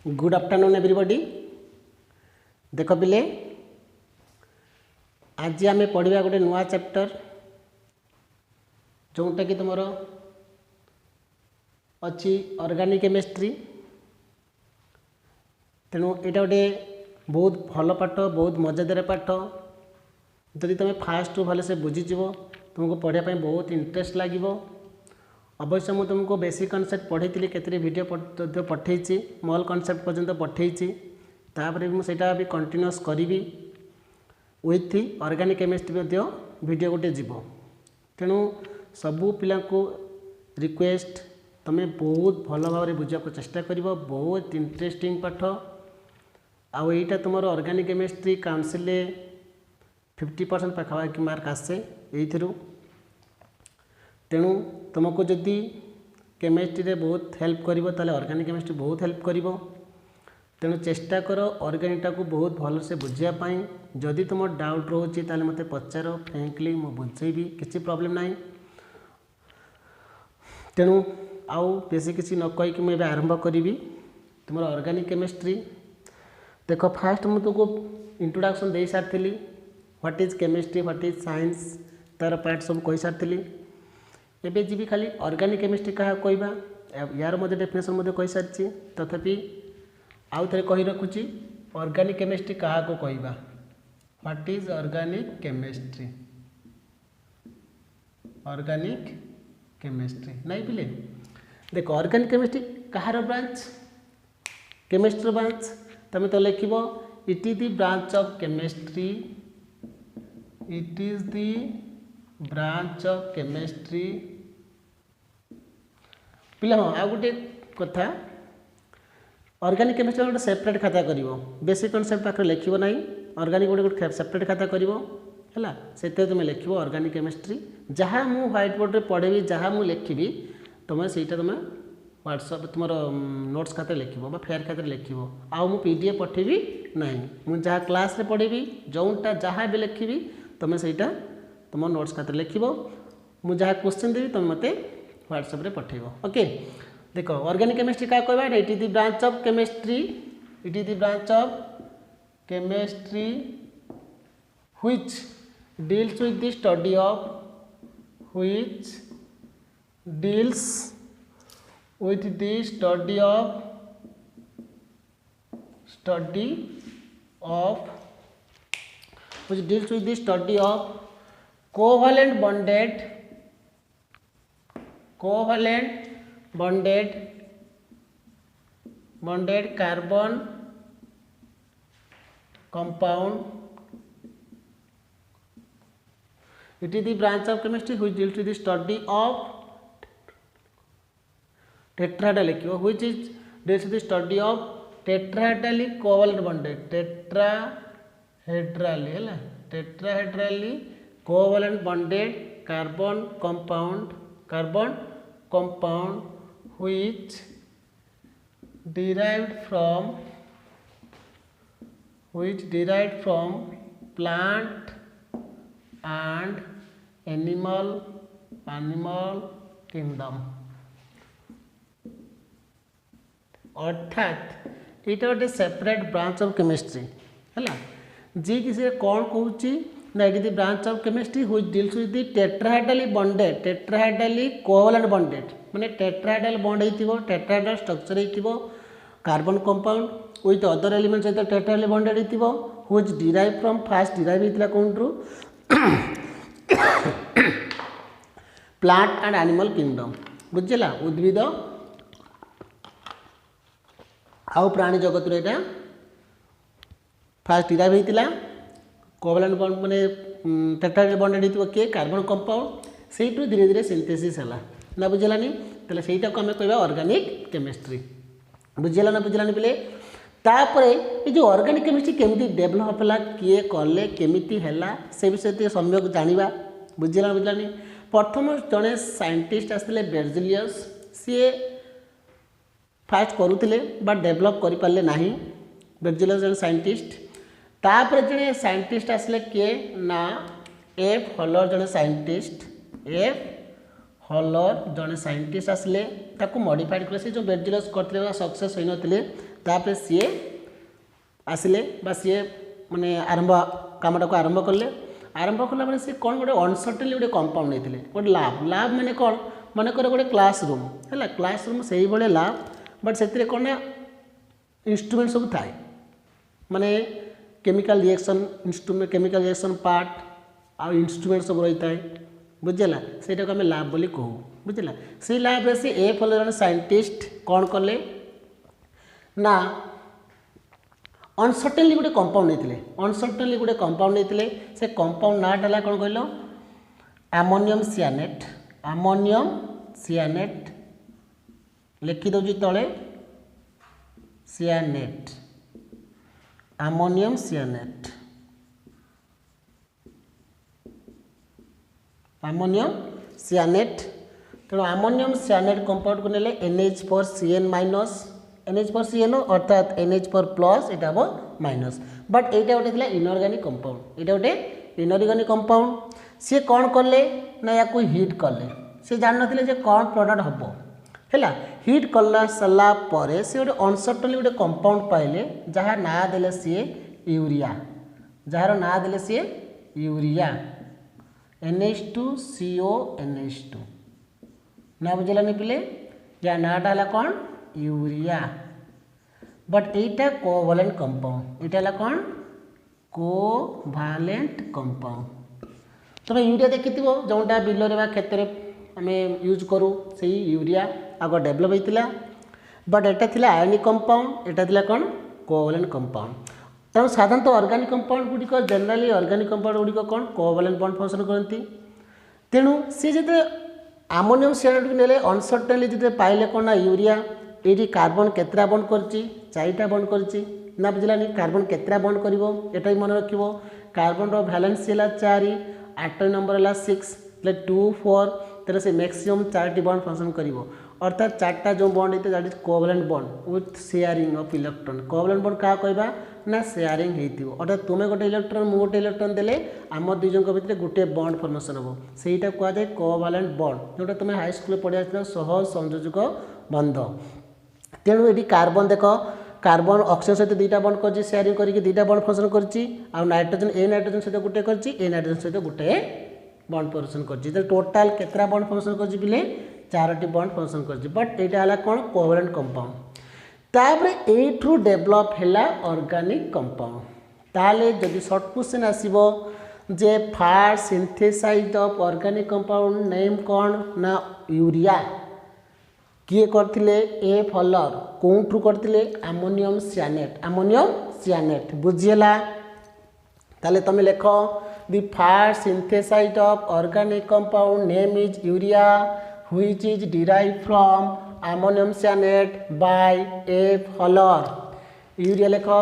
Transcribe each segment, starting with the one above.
Good afternoon everybody. देख पिले आज आम पढ़ा गोटे नुआ चैप्टर जोटा कि तुम अच्छी ऑर्गेनिक केमिस्ट्री। तेणु यहाँ गोटे बहुत भल पाठ, बहुत मजादार पाठ। जदि तुम फास्ट भलसे बुझीज तुमको पढ़ाई बहुत इंटरेस्ट लगे। अवश्य मुझे तुमको बेसिक कॉन्सेप्ट पढ़ाई केतरी वीडियो पठेची, स्मॉल कॉन्सेप्ट पर्यंत पठेची। तापर भी मुझे भी कंटिन्यूअस करी विथ ऑर्गेनिक केमिस्ट्री वीडियो गोटे जीव। तेणु सबू पिला को रिक्वेस्ट तुम्हें बहुत भल भाव में बुझा चेष्टा कर। बहुत इंटरेस्टिंग पाठ आईटा तुम ऑर्गेनिक केमिस्ट्री काउंसिल 50% पाखापाखि मार्क आसे यू। तेणु तुमको जदि केमिस्ट्री रे बहुत हेल्प करिवो ताले ऑर्गेनिक केमिस्ट्री बहुत हेल्प करिवो। तेणु चेष्टा कर ऑर्गेनिक को बहुत भल से बुझिया पाई। जदि तुम डाउट रोचे ताले मते पचार, फ्रेंकली मु बुझेबी, किसी प्रॉब्लम नहीं। तेणु आउ बेसी किसी न कहीकि मुझे आरंभ करी तुम ऑर्गेनिक केमिस्ट्री। देख फास्ट मुझे तुमको इंट्रोडक्शन दे सारी। What is chemistry, what is science, तार पार्ट सब कही सारी। एबे जी खाली ऑर्गेनिक केमिस्ट्री क्या कहवा यार मध्य डेफिनेशन कही सारी। तथापि आउ थे कही रखुची ऑर्गेनिक केमिस्ट्री क्या कहवा। What is organic chemistry, organic chemistry नहीं पिले। देख ऑर्गेनिक केमिस्ट्री कहार ब्रांच, केमिस्ट्री ब्रांच। तुम तो लिख it is the branch of chemistry, it is the branch of chemistry पिला। हाँ आ गोटे कथा ऑर्गेनिक केमिस्ट्री गोटे सेपरेट खाता कर बेसिक कॉन्सेप्ट पाखे लिख ना। ऑर्गेनिक गोटे सेपरेट खाता कर से तुम लिख ऑर्गेनिक केमिस्ट्री। जहाँ मु व्हाइट बोर्ड में पढ़ेबी, जहाँ मु लिखी तुम से तुम व्हाट्सअप तुम नोट्स खाते लिख फेयर खाते लिख। आउ मु PDF पठेबी नहीं, मुझे जहाँ क्लास रे पढ़ेबी जोटा जहाँ भी लिखी तुम से तुम नोट्स खाते लिख। मुझे जहाँ क्वेश्चन देवी तुम मत व्हाट्सएप रे पठेब। ओके देख ऑर्गेनिक केमिस्ट्री क्या कहवा। It is the branch of chemistry, it is the branch of chemistry which deals with the study of, which deals with the study of which deals with the study of covalent bonded carbon compound. It is the branch of chemistry which deals with the study of tetrahedral लिखियो, which is deals with the study of tetrahedrali covalent bonded, tetrahedrali covalent bonded carbon compound which derived from plant and animal kingdom। अर्थात ये गोटे separate branch of chemistry है जी कि से कौन कहूँ ना। It is the branch of chemistry which deals with the tetrahedrally bonded, tetrahedrally covalent bonded माने टेट्राहेड्रल बॉन्ड होइतिबो, टेट्राहेड्रल स्ट्रक्चर होइतिबो, carbon compound with other elements सहित टेट्राहेड्रली बॉन्डेड होइतिबो, which derive from first derive होइतिला कोनट्रू plant and animal kingdom. बुझिला उद्भिद आउ प्राणी जगत रे फास्ट डिराइव होइतिला। कोवैलेंट बॉन्ड माने टेट्राहेड्रल बॉन्डेड होइतिबो के कार्बन कंपाउंड, सेइटु धीरे धीरे सिंथेसिस हला ना। बुझिलानी तले सेइटा को हमें कहबा ऑर्गेनिक केमिस्ट्री। बुझिला ना बुझिलानी पिले। तापरे ये जो ऑर्गेनिक केमिस्ट्री केमिति डेवलप हला, किए कले, केमिति हला से विषय ते सम्यक जानिबा। बुझिला ना बुझिलानी। प्रथम जने साइंटिस्ट आसले बेर्जेलियस, सी फास्ट करुले बट डेवलप करि पारले नाही। बेर्जेलियस जने साइंटिस्ट। तापर जने साइंटिस्ट आसले किए ना एफ हॉलर जने साइंटिस्ट, एफ हॉलर जने साइंटिस्ट आसले ताको मॉडिफाइड कले। से जो बेर्जेलियस करथिले सक्सेस होई नथिले तापर सी आसिले सी माने आरंभ कामटा को आरंभ कले आरंभ कला सी कौन गोटे अनसर्टेनली गोटे कंपाउंड नहीं गोटे लैब लैब माने कौन मन कर गोटे क्लासरूम है क्लासरूम से भाई लैब बट से कौन ना इंस्ट्रूमेंट सब थाए माने chemical reaction instrument chemical reaction part आ इंस्ट्रूमेंट सब रही है बुझेगा से आम लैब बोली कहू बुझेगा से लैब से ए फल जन साइंटिस्ट कौन कले ना अनसर्टेनली गोटे कंपाउंड नहीं अनसर्टेनली गोटे कंपाउंड नहीं से कंपाउंड नाटा है कौन कहल आमोनियम सियानेट लिखिदे तले सियानेट आमोनियम सियानेट तेणु आमोनियम सियानेट कंपाउंड को नेले NH4CN- NH4CNO अर्थात NH4+ एटा हम माइनस बट एटा गोटे इनऑर्गेनिक कंपाउंड एटा गोटे इनऑर्गेनिक कंपाउंड सी कौन कले ना या हिट कले सी जान नथिले कौन प्रोडक्ट हम है हिट कला सरला से गोटे अनसर्टेनली गोटे कंपाउंड पाइले जहाँ ना देले सी यूरिया जार ना देले सी यूरिया NH2CO NH2 ना बुझेलानी पिले या नाटा है कौन urea but Etah covalent compound एटा कौन कोवैलेंट कंपाउंड तुम यूरिया देखि जोटा बिल क्षेत्र में आम यूज करूँ से यूरिया आग डेभलप होता बट एटा थिला आयनिक कंपाउंड एटा थिला कौन कोवैलेंट कंपाउंड तेणु साधारणतः ऑर्गेनिक कंपाउंड गुड़िक जनरली ऑर्गेनिक कंपाउंड गुड़िक कौन कोवैलेंट बॉन्ड फंक्शन करती तेणु सी जो आमोनियम सियानेट को नेले अनसर्टेनली जो पाइले कौन ना यूरिया ये कार्बन केतरा बॉन्ड करची 4टा बॉन्ड करची ना बुझलानी कार्बन केतरा बॉन्ड करिवो एटा ही मन रखिवो कार्बन रो वैलेंस हैला 4 एटॉमिक नंबर हैला 6 2 4 तेरे से मैक्सिमम 4टी बॉन्ड फंक्शन करिवो अर्थात 4टा जो बॉन्ड होते that is covalent bond with sharing of electron covalent bond क्या कहबा ना शेयरिंग हेतिवो अर्थात तुमे गोटे इलेक्ट्रॉन मु गोटे इलेक्ट्रॉन देले आम दुई जन भितर गोटे बॉन्ड फॉर्मेशन हो सेटा कह जाए कोवैलेंट बॉन्ड जोटा तुम हाई स्कूल पढ़ी आस सह संयोजक बंध तेणु ये कार्बन देख कार्बन ऑक्सीजन सहित 2टा बॉन्ड कर शेयरिंग करके 2टा बॉन्ड फंक्शन कर नाइट्रोजन ए नाइट्रोजन सहित गोटे कर ए नाइट्रोजन सहित गोटे बॉन्ड फंक्शन कर टोटाल केतरा बॉन्ड फंक्शन कर बिले 4टी बॉन्ड फंक्शन कर बट यहाँ कौन कोवैलेंट कंपाउंड तापर एठू डेभलप है ऑर्गेनिक कंपाउंड ताले जदि शॉर्ट क्वेश्चन आसीबो जे first synthesize of organic compound name कौन ना यूरिया किए करथिले ए फॉलर कोठू करथिले आमोनियम सियानेट बुझियला ताले तमे लेखो the first synthesize of organic compound name is urea which is derived from ammonium cyanate by a Wohler urea लेखो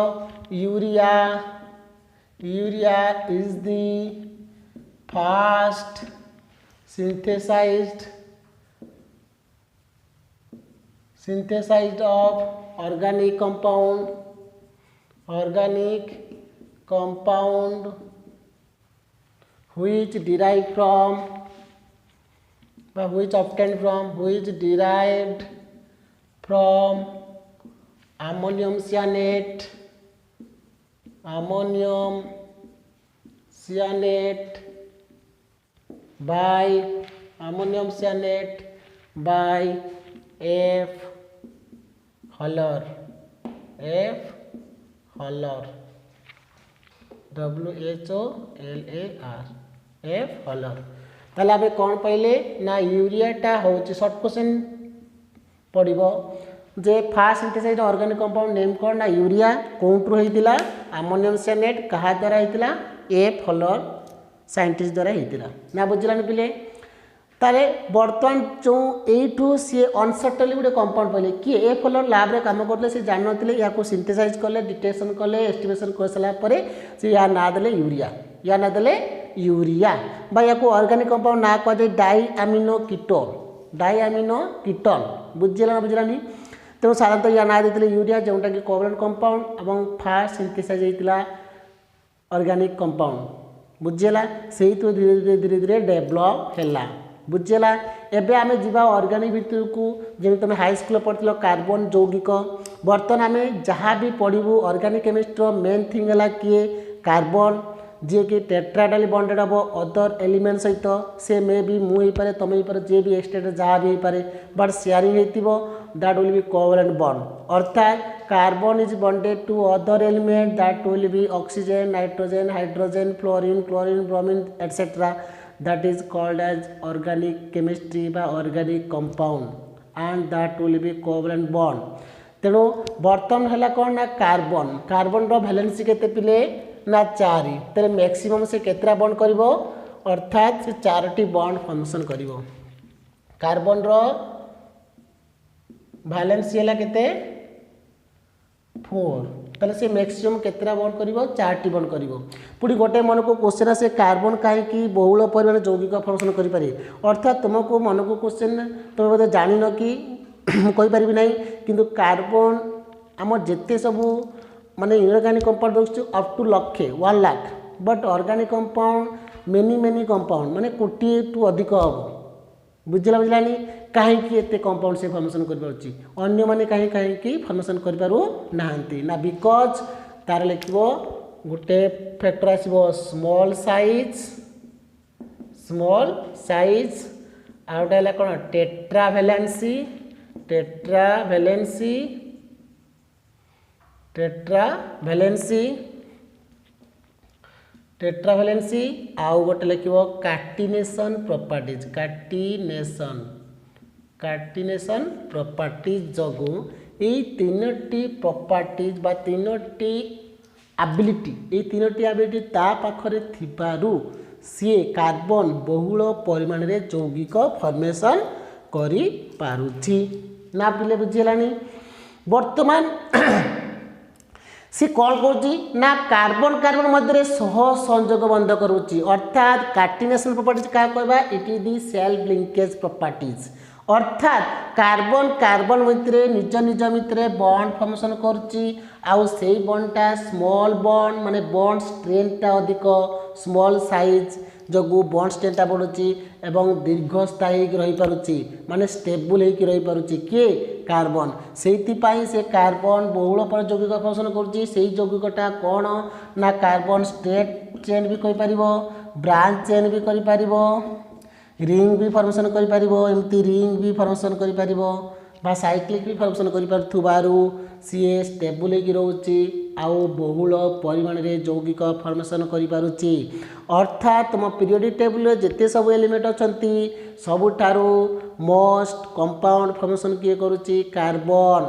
urea is the fast synthesized of organic compound which derived from ammonium cyanate by F Holler WHOLAR F Holler ताला आम कौन पाइले ना यूरियाटा हूँ short question पड़ो जे first synthesize organic compound name कौन ना यूरिया कौटू होता आमोनियम सियानेट क्या द्वारा होता ए फॉलर साइंटिस्ट द्वारा होता ना बुझलानी पिले ताले बर्तमान जो यू सी अनसर्टेनली गोटे कंपाउंड पाइले किए ए फॉलर लैब रे काम करते से जान नथिले या सिंथेसाइज कले डिटेक्शन कले एस्टिमेशन कर सारा पर से या ना देले यूरिया बा या ऑर्गेनिक कंपाउंड ना कह जाए डाइअमीनो कीटोन बुझला बुझलानी तेणु साधारणतः या ना देते यूरिया जोटा कि कोवैलेंट कंपाउंड और फास्ट सिंथेसाइज होता ऑर्गेनिक कंपाउंड बुझला से धीरे धीरे डेभलप है बुझला एबे आमे जीवा ऑर्गेनिक भितर को जमी तुम हाई स्कूल पढ़ल कार्बन यौगिक बर्तमान आम जहाँ भी पढ़ू ऑर्गेनिक केमिस्ट्री मेन थिंग है किए कार्बन जी कि टेट्राडाइल बॉन्डेड हम अदर एलिमेंट सहित से मे भी मुझे पारे तुम ही पारे जे भी एक्सटेट जहाँ भी पारे बट शेयरिंग होती that will be covalent bond अर्थात carbon is bonded to other element that will be oxygen nitrogen hydrogen fluorine chlorine bromine et cetera that is called as organic chemistry बा organic compound and that will be covalent bond तेणु बर्तन है कौन ना carbon carbon valency केते पिले ना 4 तेरे मैक्सिमम से केतरा बॉन्ड करिवो अर्थात से 4टी बॉन्ड फंक्शन करिवो कार्बन रो वैलेंसी है केते 4 ताले से मैक्सिमम केतरा बॉन्ड करिवो 4टी बॉन्ड करिवो पुडी गोटे मन को क्वेश्चन आसे कार्बन काहे की बहुल परिमाण यौगिक फंक्शन करि पारे अर्थात तुमको मन को क्वेश्चन तुम बोधे जानि न कि कहि परिबि नै किंतु कार्बन आम जेते सबू माने इनऑर्गेनिक कंपाउंड देखु up to 1 lakh but organic compound many compound माने कोटी टू अधिक हम बुझलानी कहीं एत कंपाउंड से फॉर्मेशन कर अन्य माने कहीं फॉर्मेशन कर ना बिकज तार लिख गोटे फैक्टर आसो स्मॉल साइज आ गए कौन टेट्रावैलेंसी आउ गोटे लिख कार्टिनेशन प्रॉपर्टीज जगू ये 3टी प्रॉपर्टीज बा 3टी एबिलिटी ता पाखरे थिबारु सी कार्बन बहुल परिमाण रे यौगिक फॉर्मेशन करि पारुछि ना पिले बुझिलानी वर्तमान सी कौन कौन ना कार्बन कार्बन मध्य सह संयोग बंध करुच्ची अर्थात कार्टिनेशन प्रॉपर्टीज क्या कहबा it is the self linkage properties अर्थात कार्बन कार्बन मध्य निज निज भितर बॉन्ड फॉर्मेशन करुच्ची आउ से बॉन्डटा स्मॉल बॉन्ड माने बॉन्ड स्ट्रेंथटा अधिक स्मॉल साइज जगू बॉन्ड स्ट्रेंथटा बढ़ुची एवं दीर्घस्थायी रही पारुची माने स्टेबल होकर रही पारुची किए कार्बन से कार्बन बहुल पर यौगिक फंक्शन करुच्ची से यौगिकटा कौन ना कार्बन स्ट्रेट चेन भी कहि पारिबो ब्रांच चेन भी करि पारिबो रिंग भी फॉर्मेशन करि पारिबो एमती रिंग भी फॉर्मेशन करि पारिबो बा साइक्लिक भी फॉर्मेशन करि पारुथुबारु सीए स्टेबल होकर रोची आउ बहुल परिमाण रे यौगिक फॉर्मेशन करि पारुची अर्थात तुम पीरियोडिक टेबल जिते सब एलिमेंट अछंती सबुठारु मोस्ट कंपाउंड फॉर्मेशन किए करुची कार्बन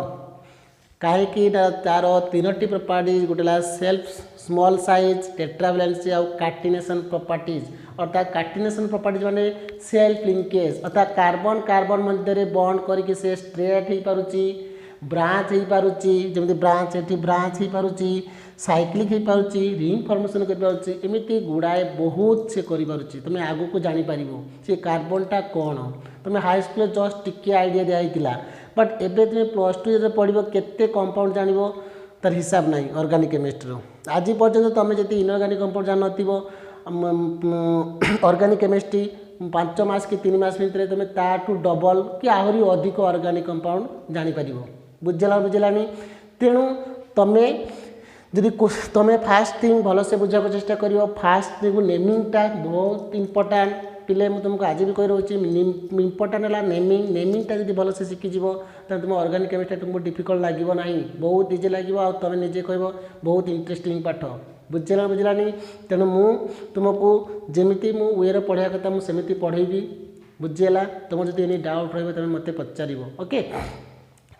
कहीं तार 3टी प्रॉपर्टीज गोटे सेल्फ स्मॉल साइज टेट्रावैलेंसी आउ कार्टिनेशन प्रॉपर्टीज अर्थात कार्टिनेशन प्रॉपर्टीज माने सेल्फ लिंकेज अर्थात कार्बन कार्बन मध्य बॉन्ड करके से स्ट्रेट हो पारुची ब्रांच हो पारुची जमी ब्रांच एटी ब्रांच हो पारुची साइक्लिक हो पारुची रिंग फॉर्मेशन कर पारुची एमती गुड़ाए बहुत से कर पारुची तुम आगु को जानी पारिबो से कार्बनटा कौन तुम हाई स्कूल जस्ट टिके आइडिया दिया बट एबे तुम +2 जब पढ़ो केते कंपाउंड जानिबो तार हिसाब नहीं ऑर्गेनिक केमिस्ट्री आज पर्यंत तुम जब इनऑर्गेनिक कंपाउंड जान नथिबो ऑर्गेनिक केमिस्ट्री 5 मास कि 3 मास भितर तुम ताठू डबल कि आहरी अधिक ऑर्गेनिक कंपाउंड जानीपर बुझलानी तेणु तुम्हें जदि तुम्हें फास्ट थिंग भल से बुझा चेष्टा कर फास्ट थिंग नेमिंगटा बहुत इंपोर्टाट पिले मुझे तुमको आज भी कही रोचे इंपोर्टाट है नेमिंगटा जब भल से शिखीज तो तुम ऑर्गेनिक केमिस्ट्री तुमको डिफिकल्ट लगे ना बहुत इजी लगे आ तुम निजे कह बहुत इंटरेस्टिंग पाठ बुझलानी तेणु मु तुमको जमी मु वे पढ़ा कथा मुझे पढ़ेबी बुझीगला तुम जो एनी डाउट रही तुम मत पचार ओके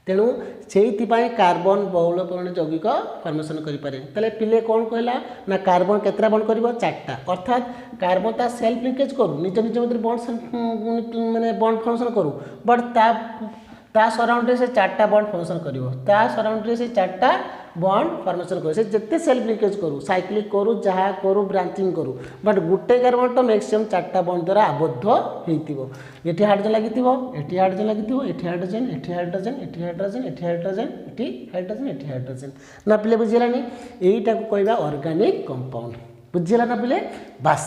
तेणु से कार्बन बहुल परिमाण यौगिक फॉर्मेशन करें तेल पिले कौन कहला ना कार्बन केतरा बॉन्ड कर 4टा अर्थात कार्बन ता सेल्फ लिंकेज करू निज निज मध्य बॉन्ड माने बॉन्ड फॉर्मेशन करू बट ता सराउंड से 4टा बॉन्ड फॉर्मेशन कर सराउंड से 4टा बॉन्ड फॉर्मेशन कर जिते सेल्फ लिंकेज करू साइक्लिक करू जहाँ करू ब्रांचिंग करू बट गोटे कार्बन तो मैक्सिमम 4टा बॉन्ड द्वारा आबद्ध होइतिबो एटी हाइड्रोजन लागितिबो एटी हाइड्रोजन लागितिबो एटी हाइड्रोजन एटी हाइड्रोजन एटी हाइड्रोजन एटी हाइड्रोजन एटी हाइड्रोजन एटी हाइड्रोजन ना पिले बुझिलानी एईटा को कहबा ऑर्गेनिक कंपाउंड बुझिला ना पिले बस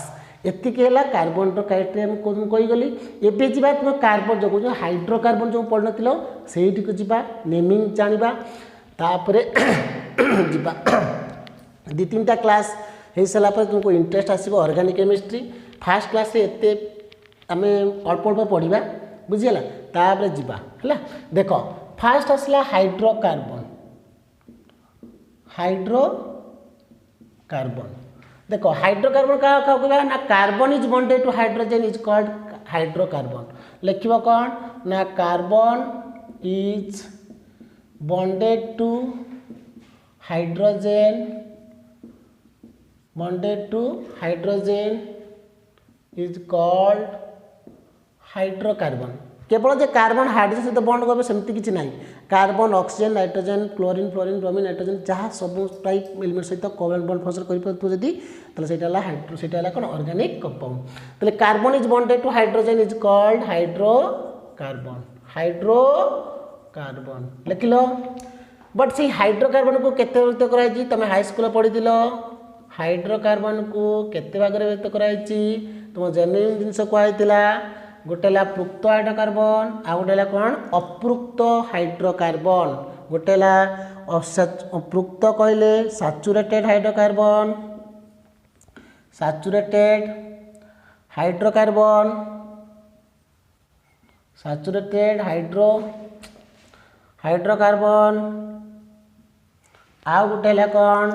एतिक है कार्बन क्राइटेरिया मुझे कहीगली एवं जा तुम कार्बन जो हाइड्रोकार्बन जो पढ़ नी से नेमिंग जाना तापरे जीवा दी तीन टा क्लास हो सारा तुमको इंटरेस्ट आसो ऑर्गेनिक केमिस्ट्री फास्ट क्लास एते आम अल्प अल्प पढ़ा बुझीगला तापर जीवा है देख फास्ट आसला हाइड्रोकार्बन देखो हाइड्रोकार्बन क्या कहवा ना carbon is bonded to hydrogen is called hydrocarbon लिख कौन ना carbon is bonded to hydrogen is called hydrocarbon केवल जे कार्बन हाइड्रोजन सहित बॉन्ड कर सेमती किसी ना carbon oxygen nitrogen chlorine fluorine bromine nitrogen जहाँ सब टाइप एलिमेंट सहित कोवैलेंट बॉन्ड फॉर्मेशन कर जदि सेटा कौन ऑर्गेनिक कंपाउंड तो carbon is bonded to hydrogen is called hydrocarbon लिख लो बट से हाइड्रोकार्बन को केते व्यक्त कराई तुम हाई स्कूल पढ़ी हाइड्रोकार्बन को केते भाग में व्यक्त कराई तुम जेन्युइन जिनस कहला गोटे पृक्त हाइड्रोकार्बन आ गोटे कौन अपृक्त हाइड्रोकार्बन गोटे पृक्त कहले सैचुरेटेड हाइड्रोकार्बन हाइड्रोकार्बन आ गोटे कौन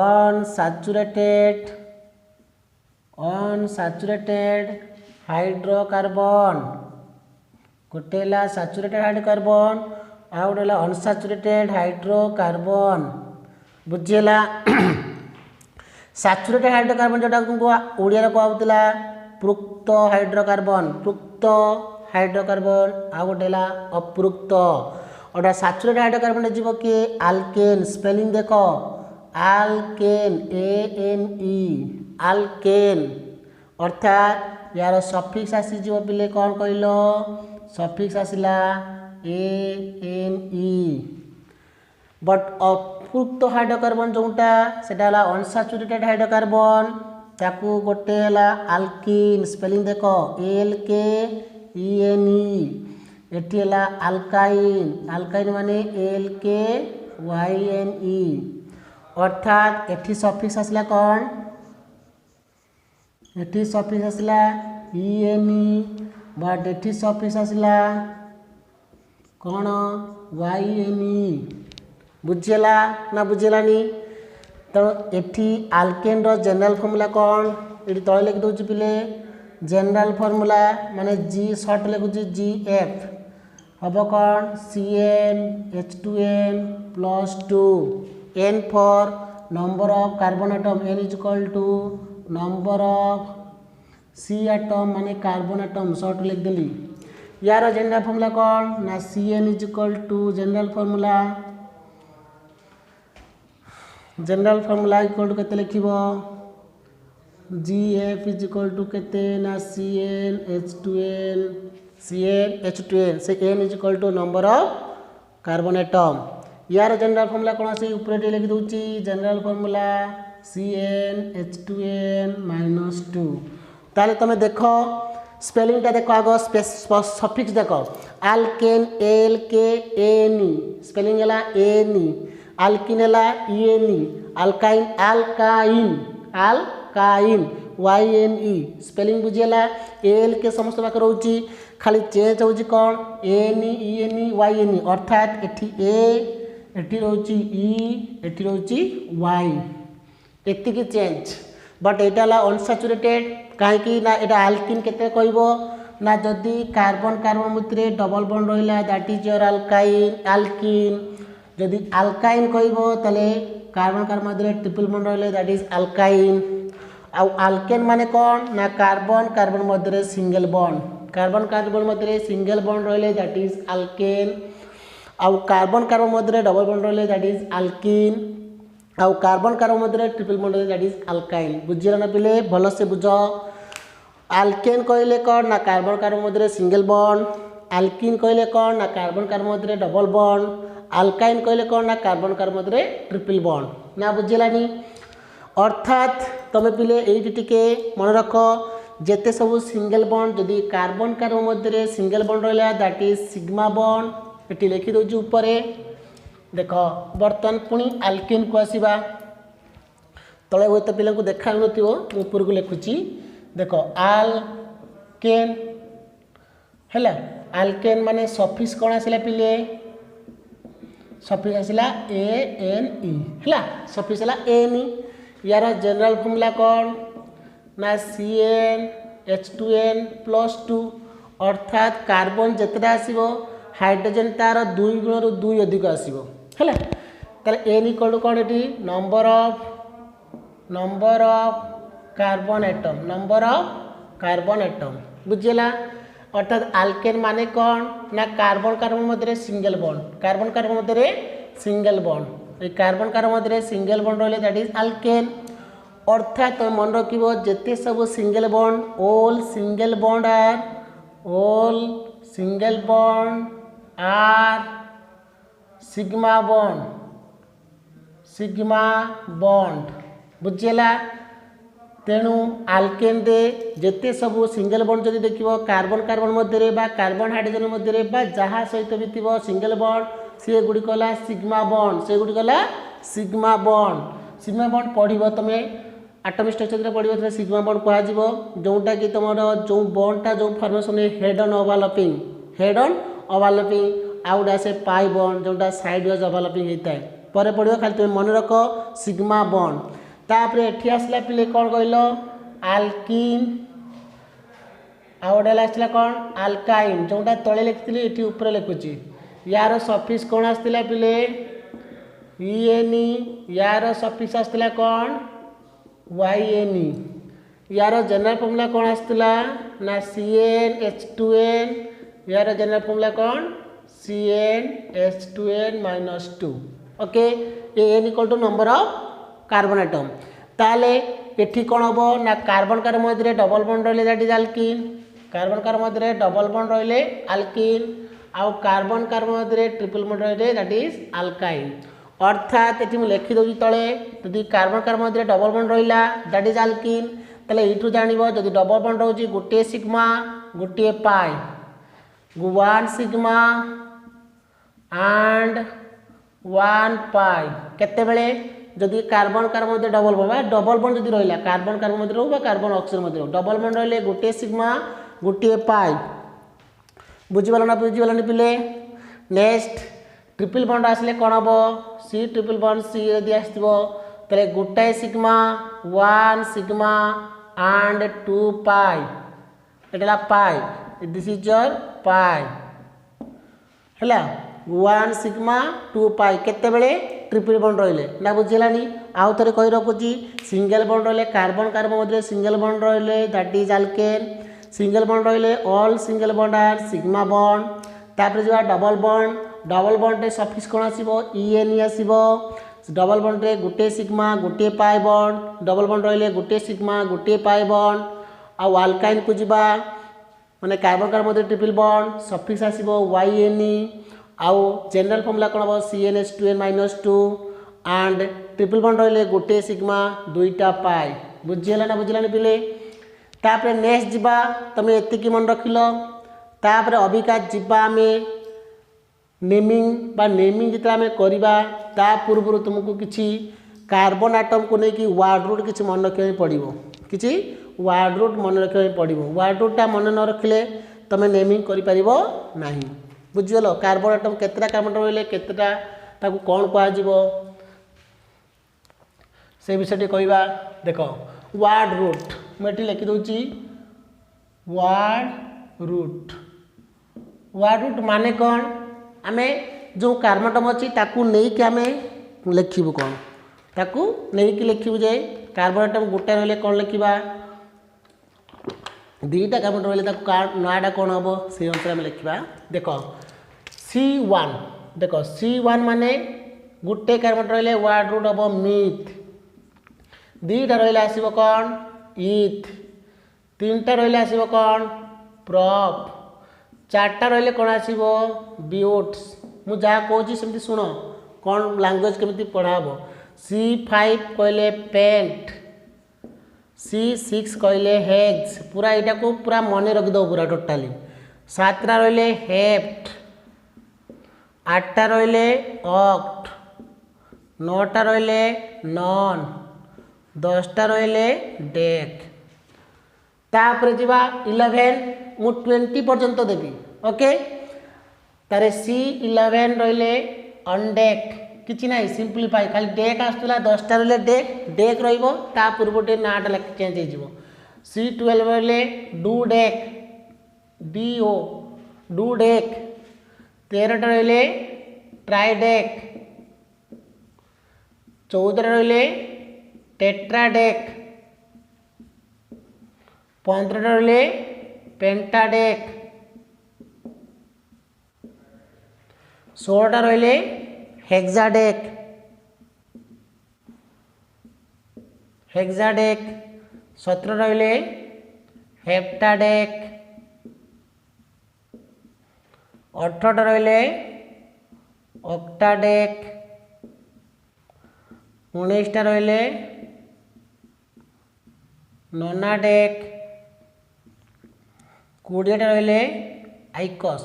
अनसैचुरेटेड हाइड्रोकार्बन गोटे सैचुरेटेड हाइड्रोकार्बन आ गोटे अनसैचुरेटेड हाइड्रोकार्बन बुझीगला सैचुरेटेड हाइड्रोकार्बन जोटा तुमको ओडिया कहला पृक्त हाइड्रोकार्बन आ गोटे अपृक्त और सैचुरेटेड हाइड्रोकार्बन जीव किए आल्केन स्पेलिंग देख आल्केन ANE आल्केन अर्थात यार सफिक्स आसीज पिले कौन कहल सफिक्स आसला ANE बट अपृक्त हाइड्रोकार्बन जोटा सेटा अनसैचुरेटेड हाइड्रोकार्बन ताकू गोटे आल्किन स्पेलिंग देख ALKENE एटी आल्काइन माने ALKYNE अर्थात एटी सफिक्स आसला कौन एटी सफिक्स आसला ENE बट एटी सफिक्स आसला कौन YNE बुझेला ना बुझेलानी तो एटी आल्केन रो जनरल फॉर्मूला कौन ये तले लिखि दूसरी पिले जनरल फॉर्मूला माने G शॉर्ट लिखुची GF हम कौन CnH2n +2 N for number of carbon atom N is equal to number of C atom माने कार्बन एटम शॉर्ट लिख देली यार जनरल फॉर्मूला कौन ना Cn is equal to general formula equal to केते लिखिबो GF इज इक्वल टू केते ना CnH2n से N is equal to number of carbon atom यार जनरल फॉर्मूला कौन आसी ऊपर लिखि दूची जनरल फॉर्मूला CnH2n -2 ताले तुम देख स्पेलिंग टा देख आग सफिक्स देख आल्केन ALKNE स्पेलिंग है ANE आल्किन है ENE आल्काइन YNE स्पेलिंग बुझीगला ALK समस्त पाक रोची खाली चेंज होची कौन ANE ENE YNE अर्थात एठी A एठी रोची E एठी रोची Y एतिकी चेंज बट एटा अनसैचुरेटेड कहीं ना एटा आल्किन केते कहबो ना जदि कार्बन कार्बन भितर डबल बॉन्ड रहिला दैट इज योर आल्किन जदि आल्काइन कहबो तले कार्बन कार्बन भितर ट्रिपल बॉन्ड रहिले दैट इज आल्काइन आ आल्केन माने कौन ना कार्बन कार्बन भितर सिंगल भितर सिंगल बॉन्ड रहिले दैट इज आल्केन आ कार्बन कार्बन भितर डबल बॉन्ड रहिले दैट इज आल्किन आ कार्बन कार्बन भितर ट्रिपल बॉन्ड रहिले दैट इज आल्काइन बुझिला ना पिले भल से बुझ आल्केन कहले कौन ना कार्बन कार्बन भितर सिंगल बॉन्ड आल्किन कहले कौन ना कार्बन कार्बन भितर डबल बॉन्ड आल्काइन कहले कौन ना कार्बन कार्बन भितर ट्रिपल बॉन्ड ना बुझिलानी अर्थात तुम पिले ये टिके मन रख जेते सब सिंगल बॉन्ड जदि कार्बन कार्बन मध्य सिंगल बॉन्ड रहा दैट इज सिग्मा बॉन्ड ये लिखि दूची देख बर्तमान पुणी आल्केन को आसवा तले हुए तो पिला देखा ऊपर को लिखुची देख आल्केन है आल्केन माने सफिक्स कौन आसला पिले सफिक्स आसला ANE है सफिक्स है ANE यार जनरल फॉर्मूला कौन ना CnH2n+2 अर्थात कार्बन जितना आसो हाइड्रोजन तार 2 गुण 2 अधिक आसो है N इक्वल टू कौन ये नंबर ऑफ कार्बन एटम बुझेगा अर्थात आल्केन माने कौन ना कार्बन कार्बन मध्य सिंगल बॉन्ड मध्य सिंगल बॉन्ड ये कार्बन मध्य सिंगल बॉन्ड रही दैट इज आल्केन अर्थात तुम मन रख जिते सब single bond all single bond are sigma bond बुझेगा तेणु आल्केन दे जिते सब सिंगल बॉन्ड जब देख कार्बन मध्य कार्बन हाइड्रोजन मध्य जहाँ सहित भी थी सिंगल बॉन्ड सी गुड़िक सिग्मा बॉन्ड पढ़ तुम एटॉमिक स्ट्रक्चर पढ़ो सिग्मा बॉन्ड कह जोटा कि तुम जो बॉन्डटा जो फॉर्मेशन हेड ऑन ओवरलैपिंग आउ गोटे आसे पाई बॉन्ड जोटा साइड वाइज ओवरलैपिंग होता है पर पढ़ो खाली तुम मन रख सिग्मा बॉन्ड तापर एठी आसला पिले कौन कहल आल्किन आउटे आसला कौन आल्काइन जोटा तले लिखी ये ऊपर लिखुची यार सफिक्स कौन आसला पिले ENE यार सफिक्स आसला कौन YNE यार जनरल फॉर्मूला कौन आसला ना CnH2n यार जनरल फॉर्मूला कौन CnH2n-2 okay N equal to number of carbon atom ताले एठी कौन हम ना कार्बन मध्य डबल बॉन्ड रही दैट इज आल्किन कार्बन मध्य डबल बॉन्ड रही आल्किन आउ कार्बन मध्य ट्रिपल बॉन्ड रही दैट इज आल्काइन अर्थात ये मुझे लिखिदे तले यदि कार्बन मध्य डबल बॉन्ड रहा दैट इज आल्किन ताले यू जान जब डबल बॉन्ड रोचे गोटे सिग्मा गोटे पाई 1 सिग्मा एंड 1 पाई केतेबेले जदि कार्बन मध्य डबल बॉन्ड जब रहा कार्बन मध्य रो कार्बन ऑक्सीजन मध्य डबल बॉन्ड रही गोटे सिग्मा गोटे पाई बुझीगला पिले नेक्स्ट ट्रिपल बॉन्ड आसले कौन हम सी ट्रिपल बॉन्ड सी यदि आसो गोटाए सिग्मा 1 सिग्मा एंड 2 पाई एटा pi this is your pi है 1 सिग्मा 2 पाई केतेबेले ट्रिपल बॉन्ड रहिले ना बुझेलानी आउ थे कही रखुची सिंगल बॉन्ड रहिले कार्बन मध्य सिंगल बॉन्ड रहिले that is alkane single bond रहिले all single bond are sigma bond तापर जो डबल बॉन्ड रे सफिक्स कौन आसीबो ENE आसीबो डबल बॉन्ड रे गोटे सिग्मा गोटे पाई बॉन्ड डबल बॉन्ड रहिले गोटे सिग्मा गोटे पाई बॉन्ड आउ आल्काइन को जीवा माने कार्बन मध्य ट्रिपल बॉन्ड सफिक्स आसीबो YNE आउ जनरल फॉर्मूला कौन हम CnH2n-2 एंड ट्रिपल बॉन्ड रहिले गोटे सिग्मा 2टा पाई बुझीगला ना बुझीलानी पिले तापर नेक्स्ट जीवा तुम एतिकी मन रखिल तापर अबिका जीवा आमे नेमिंग जिते आम करवा ता पूर्व तुमको किसी कार्बन आटम को लेकिन वार्ड रूट किसी मन रखा पड़ो किसी वार्ड रूट मन रखा पड़ो वार्ड रूटा मन न रखिले तुम नेमिंग करना बुझीगल कार्बन आटम केतटा कार्बन रही केतटा ताकू कौन कह से विषय कहवा देख वार्ड रूट मुझे लिखिदे वार्ड रूट माने कौन आमे जो कार्बन आटम अच्छी ताकू नहीं आमे लिखिबू कौन ताकू नहीं लिखिबू जे कार्बन आटम गोटे रही कौन लिखा 2टा कार्बन रही नाटा कौन हम से अनुसार आम लिखा देख C1 देख C1 माने गोटे कार्बन रही वार्ड रूट हम मिथ 2टा रही आसो कौन इथ 3टा रही आसो कौन प्रॉप 4टा रही कौन आसो ब्यूट्स मु जहाँ कहूँ सेमती शुण कौन लैंग्वेज केमती पढ़ाब C5 कहले पेंट C6 कहले हेग्स पूरा यहाँ को पूरा मन रखिदेव पूरा टोटाली 7टा रही हेप्ट आठटा रहिले ऑक्ट, नौटा रहिले नॉन, 10टा रहिले डेक। तापर जीवा 11 मु 20 पर्यंत देवी ओके। तारे C11 रहिले अनडेक किछि नाही सिंपलीफाई खाली डेक आसुला 10टा रहिले डेक डेक रहिबो ता पूर्वटे नाटा चेंज हो जिवो। C12 रहिले dodec DO dodec. 13टा रहिले ट्राई डेक। 14 रहिले टेट्रा डेक। 15 रहिले पेंटा डेक। 16टा रहिले हेक्सा डेक। 17 रहिले हेप्टा डेक। 18टा रहिले ऑक्टा डेक। 19टा रहिले नोना डेक। 20टा रहिले आइकस।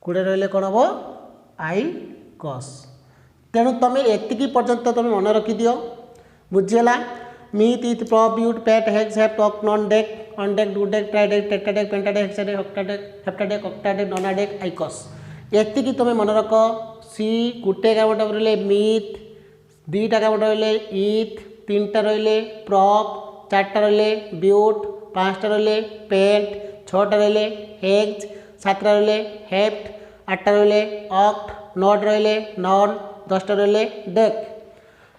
20 रहिले कौन हम आइकस। तेणु तुम एतिकी पर्यंत तुम मन रखिदियो बुझीगला। Meth eth prop but pent hex hept oct non dec undec dodec tridec tetradec pentadec hexadec octadec heptadec octadec nonadec icos एतिकी तुम मन रख। सी गोटे कामटा रहिले meet, 2टा कामटा रहिले इथ, 3टा रहिले prop, 4टा रहिले ब्यूट, 5टा रहिले पेंट, 6टा रहिले हेक्स, 7टा रहिले हेप्ट, 8टा रहिले ऑक्ट, 9टा रहिले नॉन, 10टा रहिले डेक,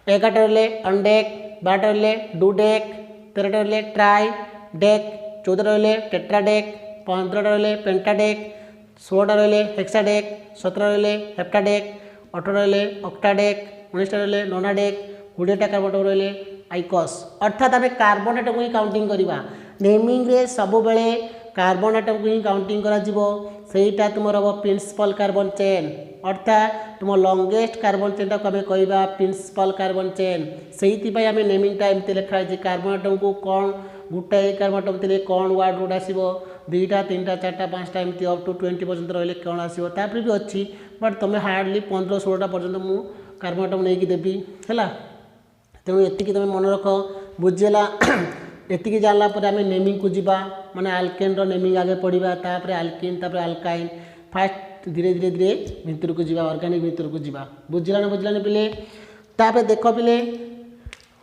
11टा रहिले अनडेक, 12टा रहिले डू डेक, 13टा रहिले ट्राई डेक, 14टा रहिले टेट्रा डेक, 15टा रहिले पेंटा डेक, 16टा रहिले हेक्सा डेक, 17टा रहिले हेप्टा डेक, 18टा रहिले ऑक्टा डेक, 19टा रहिले नोना डेक, 20टा कार्बन रहिले आइकस। अर्थात आम कार्बन एटम को ही काउंटिंग करवा। नेमिंग रे सब बेले कार्बन एटम को ही काउंटिंग करा जिवो सेटा तुमर हम प्रिंसिपल कार्बन चेन। अर्थात तुम लॉन्गेस्ट कार्बन चेन टाक आम कहवा प्रिंसिपल कार्बन चेन। से आम नेमिंग टा एमती लिखाई कार्बन एटम को कौन गोटाए कार्बन एटम थे कौन वार्ड रूट आसो 2टा 3टा 4टा 5टा एमती अप टू 20 पर्यंत रही कौन आसो तापर भी अच्छी बट तुम हार्डली 15-16टा पर्यंत मु कार्बन एटम नहीं देवी है। तेणु एतिकी तुम मन रख बुझीगला। एतिकी जानला पर आम नेमिंग को जीवा माने आल्केन रो नेमिंग आगे पढ़ा तापर आल्किन तापर आल्काइन फास्ट धीरे धीरे धीरे भितर को जीवा ऑर्गेनिक भितर को जीवा बुझिलाने बुझिलाने पिले। तापर देख पिले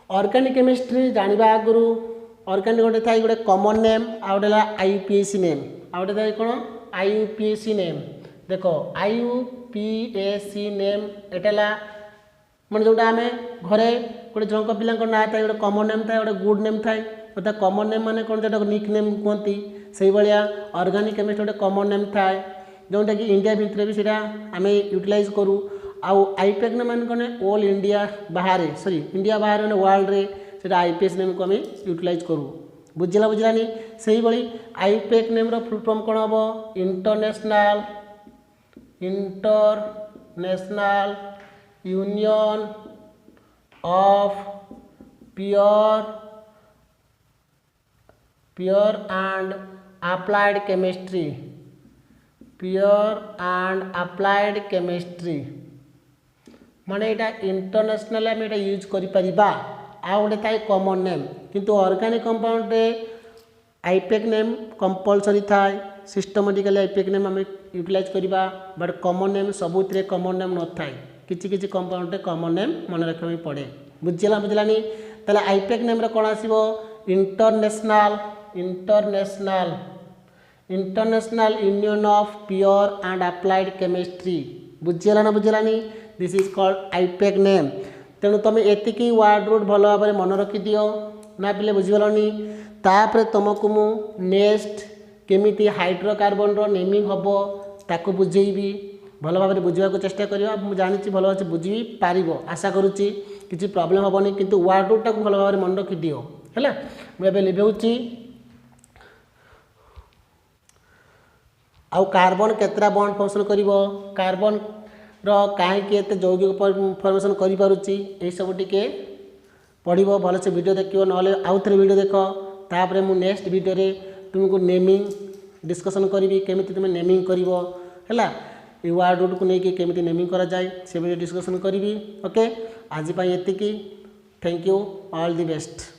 ऑर्गेनिक केमिस्ट्री जानवा आगु ऑर्गेनिक गोटे थाई गोटे कॉमन नेम आ गोटे IUPAC नेम आ गोटे थाई कौन IUPAC नेम। देख IUPAC नेम एटा मैंने जोटा आम घरे गोटे जन पिला ना था गोटे कॉमन नेम था गोटे गुड नेम था अर्थात कॉमन नेम माने कौन जो निक नेम कहती से भाया ऑर्गेनिक केमिस्ट्री गोटे कॉमन नेम थाए जोटा कि इंडिया भितर भी सीटा आम यूटिलाइज करूँ। आउ आईपैक नेम मान कौन ऑल इंडिया बाहर सॉरी इंडिया बाहर मैंने वर्ल्ड रे सेटा IPS नेम को आम यूटिलाइज करूँ बुझला बुझलानी। से भाई आईपैक नेम रो फुल फॉर्म कौन हम international Union of Pure and Applied chemistry माने एटा इंटरनेशनल आम एटा यूज करिपरिबा। आ गोटे थाए कॉमन नेम किंतु ऑर्गेनिक कंपाउंड रे आईपैक नेम कंपलसरी थाए सिस्टमेटिकली आईपैक नेम आम यूटिलाइज करिबा बट कॉमन नेम सबुतरे कॉमन नेम न थाए किछि किछि कंपाउंड रे कॉमन नेम मन रखा पड़े बुझला बुझलानी। ताले आईपैक नेम रे कोन आसीबो International Union of Pure and Applied Chemistry बुझला ना बुझलानी। This is called IUPAC name. तेणु तुम एतिकी वार्ड रूट भल भाव में मन रखी दियो ना पिले बुझीगलनी। तापर तुमको मु नेक्स्ट केमिति हाइड्रोकार्बन रो नेमिंग हम ताको बुझेबी भल भाव में बुझा चेष्टा करवा। मुझे जानी भल भाव बुझी पार आशा करुच्ची किसी प्रॉब्लम हेनी किंतु वार्ड रूट टाक भल भाव में मन रखी दियो है। मुझे लिभेउची आउ कार्बन केतरा बॉन्ड फंक्शन करिवो कार्बन रो कहीं एत जौगिक फॉर्मेशन करि पारुची ए सब टिके पढ़िबो भल से वीडियो देखियो नले आउ थे वीडियो देख तापर मु नेक्स्ट वीडियो रे तुमको नेमिंग डिस्कशन करी केमिति तुम नेमिंग करिवो है ये वार्ड रूट को लेकिन केमी नेमिंग करा जाए से भी डिस्कसन करी। ओके आज एतिकी। Thank you all the best.